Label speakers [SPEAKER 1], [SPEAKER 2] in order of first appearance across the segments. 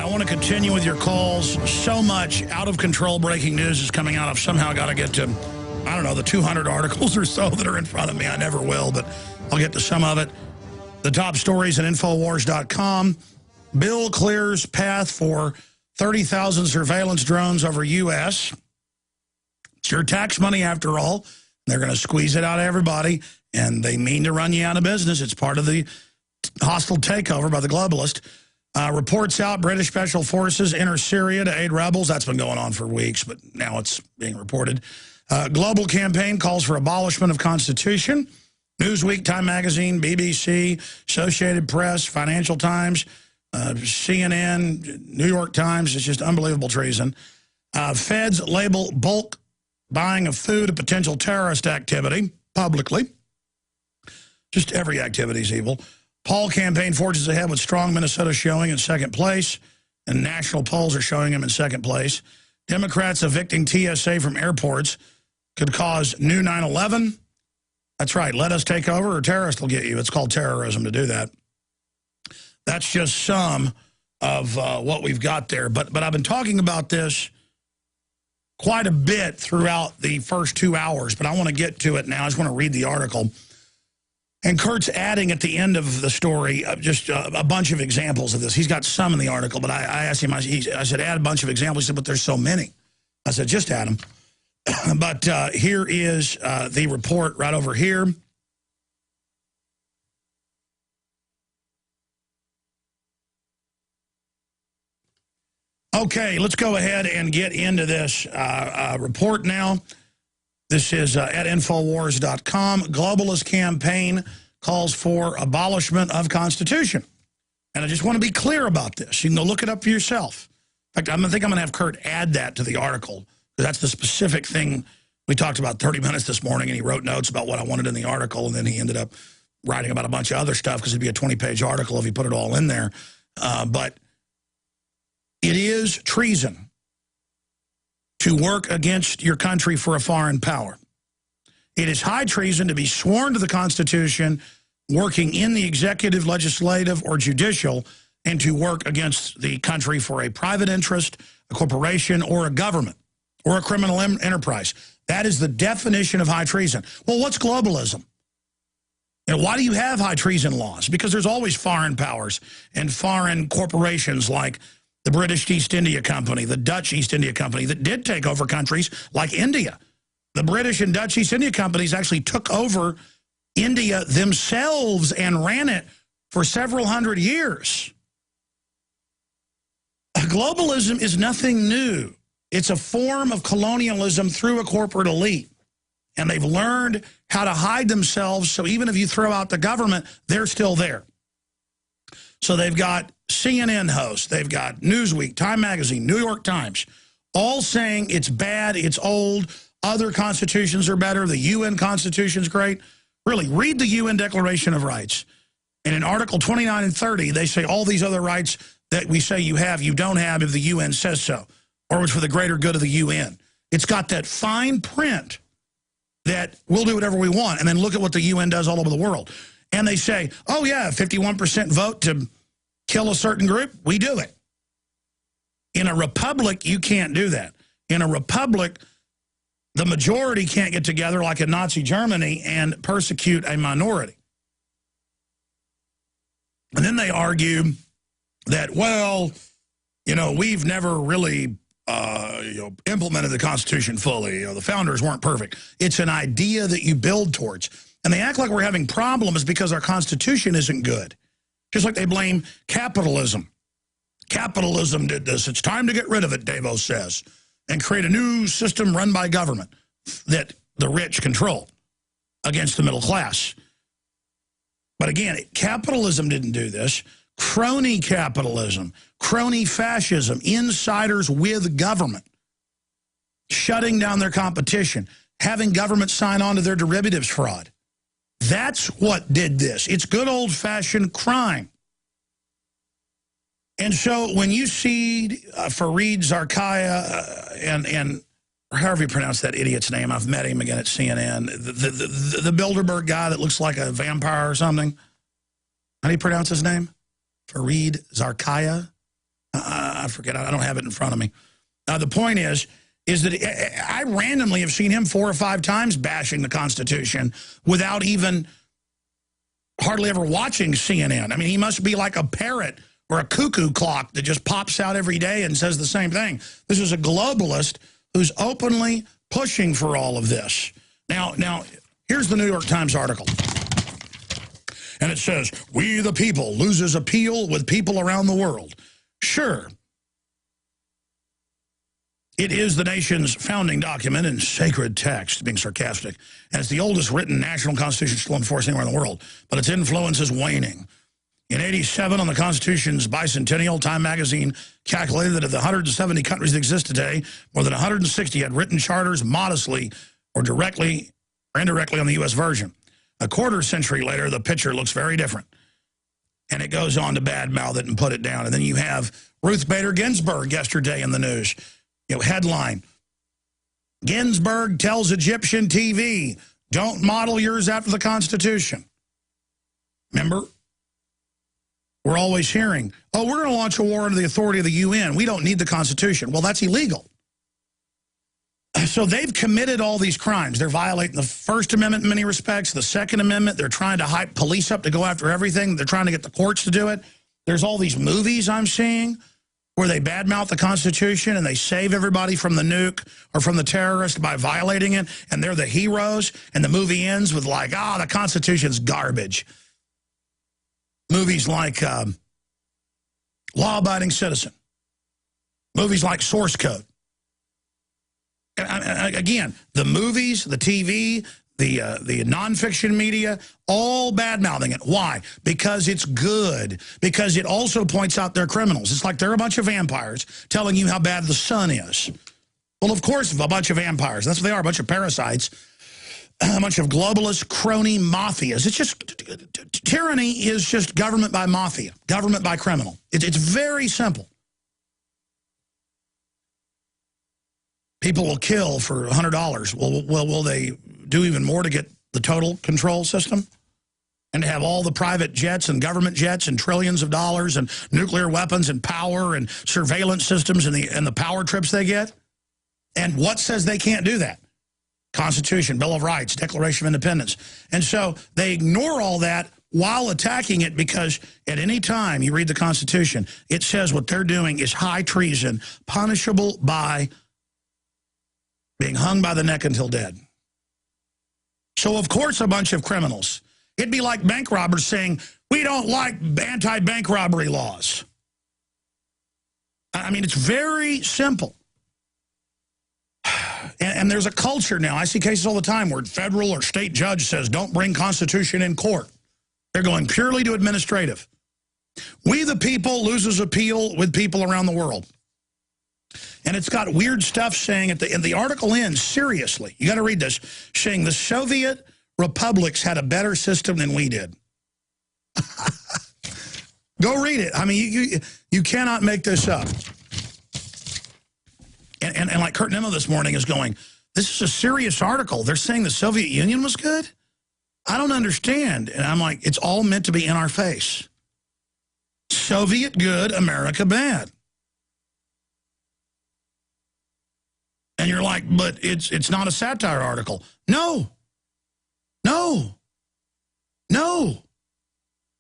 [SPEAKER 1] I want to continue with your calls. So much out-of-control breaking news is coming out. I've somehow got to get to, I don't know, the 200 articles or so that are in front of me. I never will, but I'll get to some of it. The top stories at Infowars.com. Bill clears path for 30,000 surveillance drones over U.S. It's your tax money, after all. They're going to squeeze it out of everybody, and they mean to run you out of business. It's part of the hostile takeover by the globalist. Reports out British Special Forces enter Syria to aid rebels. That's been going on for weeks, but now it's being reported. Global campaign calls for abolishment of Constitution. Newsweek, Time Magazine, BBC, Associated Press, Financial Times, CNN, New York Times. It's just unbelievable treason. Feds label bulk buying of food a potential terrorist activity publicly. Just every activity is evil. Paul campaign forges ahead with strong Minnesota showing in second place, and national polls are showing him in second place. Democrats evicting TSA from airports could cause new 9/11. That's right. Let us take over or terrorists will get you. It's called terrorism to do that. That's just some of what we've got there. But I've been talking about this quite a bit throughout the first 2 hours, but I want to get to it now. I just want to read the article. And Kurt's adding at the end of the story just a bunch of examples of this. He's got some in the article, but I asked him, I said, add a bunch of examples. He said, but there's so many. I said, just add them. But here is the report right over here. Okay, let's go ahead and get into this report now. This is at Infowars.com. Globalist campaign calls for abolishment of Constitution. And I just want to be clear about this. You can go look it up for yourself. In fact, I think I'm going to have Kurt add that to the article, because that's the specific thing we talked about 30 minutes this morning, and he wrote notes about what I wanted in the article, and then he ended up writing about a bunch of other stuff, because it'd be a 20-page article if he put it all in there. But it is treason to work against your country for a foreign power. It is high treason to be sworn to the Constitution, working in the executive, legislative, or judicial, and to work against the country for a private interest, a corporation, or a government, or a criminal enterprise. That is the definition of high treason. Well, what's globalism? And why do you have high treason laws? Because there's always foreign powers and foreign corporations like the British East India Company, the Dutch East India Company, that did take over countries like India. The British and Dutch East India Companies actually took over India themselves and ran it for several hundred years. Globalism is nothing new. It's a form of colonialism through a corporate elite. And they've learned how to hide themselves, so even if you throw out the government, they're still there. So they've got CNN hosts, they've got Newsweek, Time Magazine, New York Times, all saying it's bad, it's old, other constitutions are better, the UN Constitution's great. Really, read the UN Declaration of Rights. And in Article 29 and 30, they say all these other rights that we say you have, you don't have if the UN says so, or it's for the greater good of the UN. It's got that fine print that we'll do whatever we want, and then look at what the UN does all over the world. And they say, oh yeah, 51% vote to kill a certain group, we do it. In a republic, you can't do that. In a republic, the majority can't get together like in Nazi Germany and persecute a minority. And then they argue that, well, you know, we've never really implemented the Constitution fully. The founders weren't perfect. It's an idea that you build towards. And they act like we're having problems because our Constitution isn't good. Just like they blame capitalism. Capitalism did this. It's time to get rid of it, Davos says, and create a new system run by government that the rich control against the middle class. But again, capitalism didn't do this. Crony capitalism, crony fascism, insiders with government, shutting down their competition, having government sign on to their derivatives fraud. That's what did this. It's good old-fashioned crime. And so when you see Fareed Zakaria and however you pronounce that idiot's name, I've met him again at CNN, the Bilderberg guy that looks like a vampire or something. How do you pronounce his name? Fareed Zakaria. I forget. I don't have it in front of me. The point is that I randomly have seen him 4 or 5 times bashing the Constitution without even hardly ever watching CNN. I mean, he must be like a parrot or a cuckoo clock that just pops out every day and says the same thing. This is a globalist who's openly pushing for all of this. Now, here's the New York Times article. And it says, "We the people loses appeal with people around the world." Sure. It is the nation's founding document and sacred text, being sarcastic. And it's the oldest written national constitution still enforced anywhere in the world. But its influence is waning. In '87, on the Constitution's bicentennial, Time magazine calculated that of the 170 countries that exist today, more than 160 had written charters modestly or directly or indirectly on the U.S. version. A quarter century later, the picture looks very different. And it goes on to badmouth it and put it down. And then you have Ruth Bader Ginsburg yesterday in the news. Headline, "Ginsburg tells Egyptian TV, don't model yours after the Constitution." Remember? We're always hearing, oh, we're going to launch a war under the authority of the UN. We don't need the Constitution. Well, that's illegal. So they've committed all these crimes. They're violating the First Amendment in many respects, the Second Amendment. They're trying to hype police up to go after everything. They're trying to get the courts to do it. There's all these movies I'm seeing where they badmouth the Constitution and they save everybody from the nuke or from the terrorist by violating it, and they're the heroes, and the movie ends with like, the Constitution's garbage. Movies like Law-Abiding Citizen. Movies like Source Code. Again, the movies, the TV, the nonfiction media, all bad-mouthing it. Why? Because it's good. Because it also points out they're criminals. It's like they're a bunch of vampires telling you how bad the sun is. Well, of course, a bunch of vampires. That's what they are, a bunch of parasites, a bunch of globalist crony mafias. It's just, tyranny is just government by mafia, government by criminal. It's very simple. People will kill for $100. Well, will they do even more to get the total control system? And to have all the private jets and government jets and trillions of dollars and nuclear weapons and power and surveillance systems and the power trips they get? And what says they can't do that? Constitution, Bill of Rights, Declaration of Independence. And so they ignore all that while attacking it because at any time you read the Constitution, it says what they're doing is high treason, punishable by being hung by the neck until dead. So, of course, a bunch of criminals. It'd be like bank robbers saying, we don't like anti-bank robbery laws. I mean, it's very simple. And there's a culture now. I see cases all the time where federal or state judge says, don't bring Constitution in court. They're going purely to administrative. We the people loses appeal with people around the world. And it's got weird stuff saying, and the article ends, seriously, you got to read this, saying the Soviet republics had a better system than we did. Go read it. I mean, you cannot make this up. And like Kurt Nimmo this morning is going, this is a serious article. They're saying the Soviet Union was good? I don't understand. And I'm like, it's all meant to be in our face. Soviet good, America bad. And you're like, but it's not a satire article. No. No. No.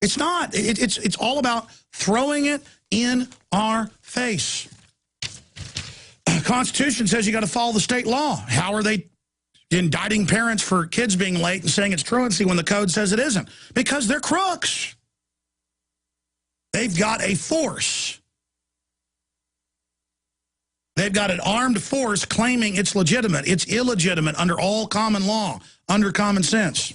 [SPEAKER 1] It's not. It's all about throwing it in our face. Constitution says you got to follow the state law. How are they indicting parents for kids being late and saying it's truancy when the code says it isn't? Because they're crooks. They've got a force. They've got an armed force claiming it's legitimate. It's illegitimate under all common law, under common sense.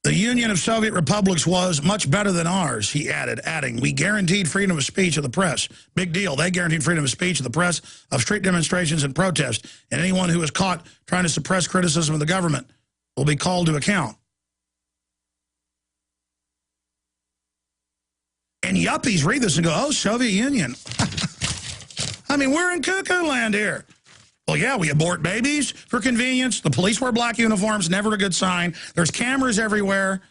[SPEAKER 1] The Union of Soviet Republics was much better than ours, he added, adding, we guaranteed freedom of speech of the press. Big deal. They guaranteed freedom of speech of the press, of street demonstrations and protests. And anyone who is caught trying to suppress criticism of the government will be called to account. And yuppies read this and go, oh, Soviet Union. I mean, we're in cuckoo land here. Well, yeah, we abort babies for convenience. The police wear black uniforms, never a good sign. There's cameras everywhere.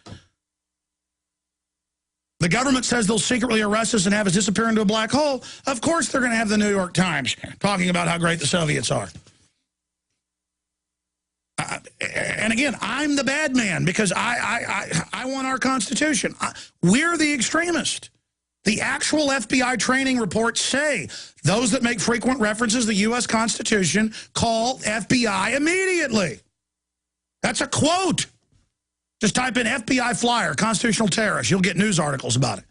[SPEAKER 1] The government says they'll secretly arrest us and have us disappear into a black hole. Of course they're going to have the New York Times talking about how great the Soviets are. And again, I'm the bad man because I want our Constitution. We're the extremist. The actual FBI training reports say those that make frequent references to the U.S. Constitution call FBI immediately. That's a quote. Just type in FBI flyer, constitutional terrorist. You'll get news articles about it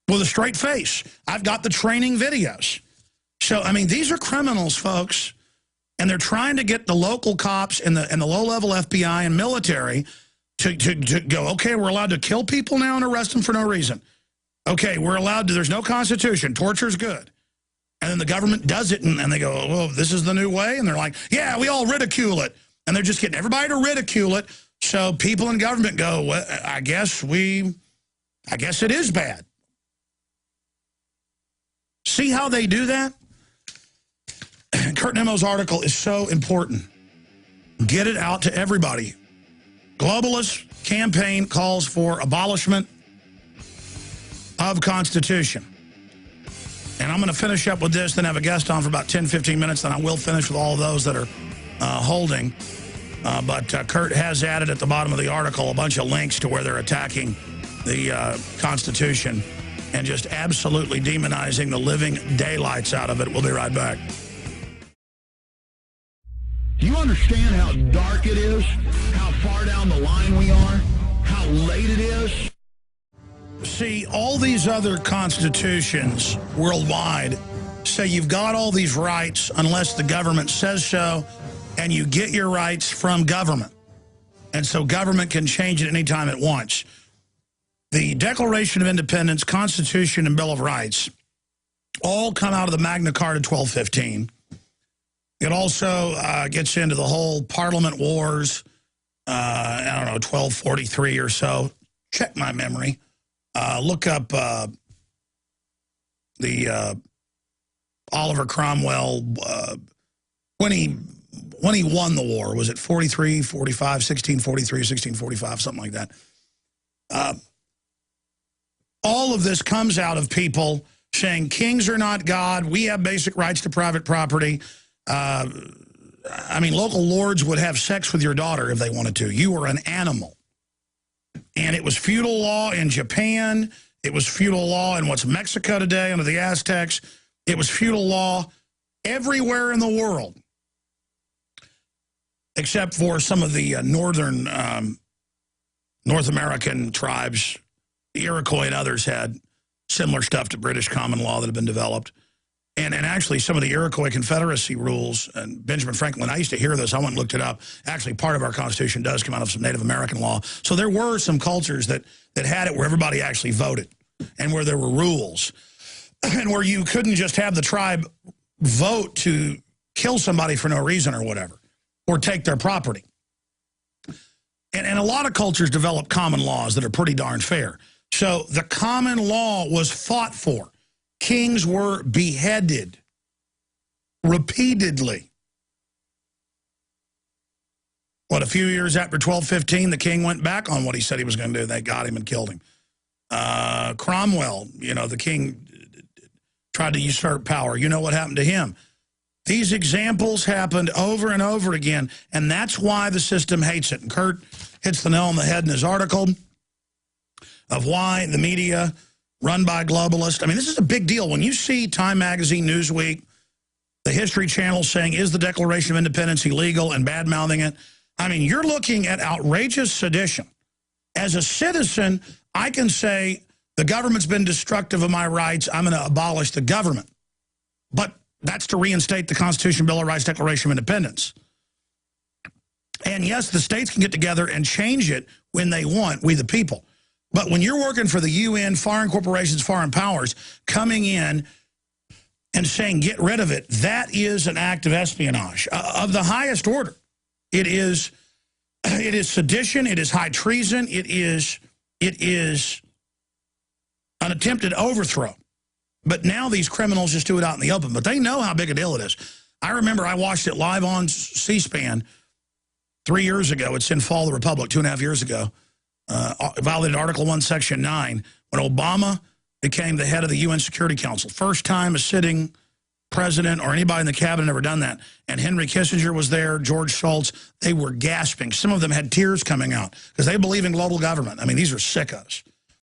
[SPEAKER 1] with a straight face. I've got the training videos. So, I mean, these are criminals, folks. And they're trying to get the local cops and the low-level FBI and military to go, okay, we're allowed to kill people now and arrest them for no reason. Okay, we're allowed to, there's no Constitution. Torture's good. And then the government does it, and they go, well, this is the new way? And they're like, yeah, we all ridicule it. And they're just getting everybody to ridicule it. So people in government go, well, I guess it is bad. See how they do that? Kurt Nemo's article is so important. Get it out to everybody. Globalist campaign calls for abolishment of Constitution. And I'm going to finish up with this, then have a guest on for about 10, 15 minutes, then I will finish with all of those that are holding. But Kurt has added at the bottom of the article a bunch of links to where they're attacking the Constitution and just absolutely demonizing the living daylights out of it. We'll be right back.
[SPEAKER 2] Do you understand how dark it is? How far down the line we are? How late it is?
[SPEAKER 1] See, all these other constitutions worldwide say you've got all these rights unless the government says so, and you get your rights from government. And so government can change it anytime it wants. The Declaration of Independence, Constitution, and Bill of Rights all come out of the Magna Carta 1215. It also gets into the whole Parliament Wars, I don't know, 1243 or so. Check my memory. Look up the Oliver Cromwell, when he won the war. Was it 43, 45, 1643, 1645, something like that. All of this comes out of people saying kings are not God. We have basic rights to private property. I mean, local lords would have sex with your daughter if they wanted to. You were an animal. And it was feudal law in Japan. It was feudal law in what's Mexico today under the Aztecs. It was feudal law everywhere in the world, except for some of the northern North American tribes. The Iroquois and others had similar stuff to British common law that had been developed. And actually, some of the Iroquois Confederacy rules, and Benjamin Franklin, I used to hear this, I went and looked it up. Actually, part of our Constitution does come out of some Native American law. So there were some cultures that had it where everybody actually voted and where there were rules and where you couldn't just have the tribe vote to kill somebody for no reason or whatever, or take their property. And a lot of cultures develop common laws that are pretty darn fair. So the common law was fought for. Kings were beheaded repeatedly. What, a few years after 1215, the king went back on what he said he was going to do. They got him and killed him. Cromwell, you know, the king tried to usurp power. You know what happened to him. These examples happened over and over again, and that's why the system hates it. And Kurt hits the nail on the head in his article of why the media run by globalists. I mean, this is a big deal. When you see Time Magazine, Newsweek, the History Channel saying, is the Declaration of Independence illegal, and bad-mouthing it, I mean, you're looking at outrageous sedition. As a citizen, I can say, the government's been destructive of my rights, I'm going to abolish the government. But that's to reinstate the Constitution, Bill of Rights, Declaration of Independence. And yes, the states can get together and change it when they want, we the people. But when you're working for the UN, foreign corporations, foreign powers, coming in and saying, get rid of it, that is an act of espionage of the highest order. It is sedition, it is high treason, it is an attempted overthrow. But now these criminals just do it out in the open. But they know how big a deal it is. I remember I watched it live on C-SPAN 3 years ago. It's in Fall of the Republic, 2.5 years ago. violated Article 1, Section 9, when Obama became the head of the UN Security Council. First time a sitting president or anybody in the cabinet ever done that. And Henry Kissinger was there, George Shultz. They were gasping. Some of them had tears coming out because they believe in global government. I mean, these are sickos.